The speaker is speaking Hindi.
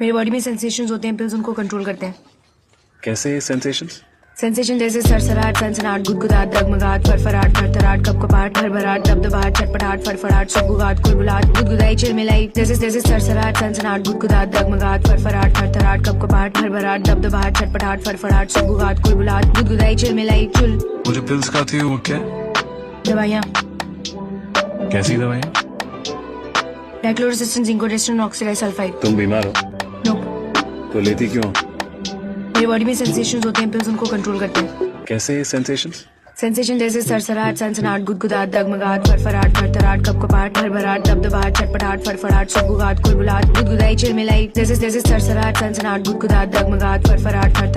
मेरी बॉडी में सेंसेशंस होते हैं, पिल्स उनको कंट्रोल करते हैं। कैसे सेंसेशंस? सेंसेशन जैसे सरसराहट, सनसनाहट, गुदगुदाहट, डगमगाहट, फरफराहट, थरथराहट, कपकपाहट, हड़बड़ाहट, दबदबाहट, चटपटाहट, फड़फड़ाहट, सुगबुगाहट, कुलबुलाहट, गुदगुदाई, चिलमिलाई। जैसे जैसे सरसराहट, सनसनाहट, गुदगुदाहट, डगमगाहट, फरफराहट, थरथराहट, कपकपाहट, हड़बड़ाहट, दबदबाहट, चटपटाहट, फड़फड़ाहट, सुगबुगाहट, कुलबुलाहट, गुदगुदाई, चिलमिलाई, चुल। मुझे पिल्स खाती हो वो क्या? दवाइयाँ, कैसी दवाइयाँ? डाइक्लोरोसिस्टिन, जिंकोडेस्टिन, ऑक्सीडाइसल्फाइड। तुम बीमार हो नो, तो लेती क्यों? मेरी बॉडी में सेंसेशंस होते हैं, पिल्स उनको कंट्रोल करते हैं। कैसे सेंसेशंस? सेंसेशन जैसे सरसराहट, सनसनाहट, गुदगुदाहट, डगमगाहट, फरफराहट, थरथराहट, कपकपाहट, हड़बड़ाहट, दबदबाहट, चटपटाहट, फड़फड़ाहट, सुगबुगाहट, कुलबुलाहट, गुदगुदाई, चिलमिलाई। जैसे जैसे सरसराहट, सनसनाहट, गुदगुदाहट, डगमगाहट, फरफराहट, थरथराहट,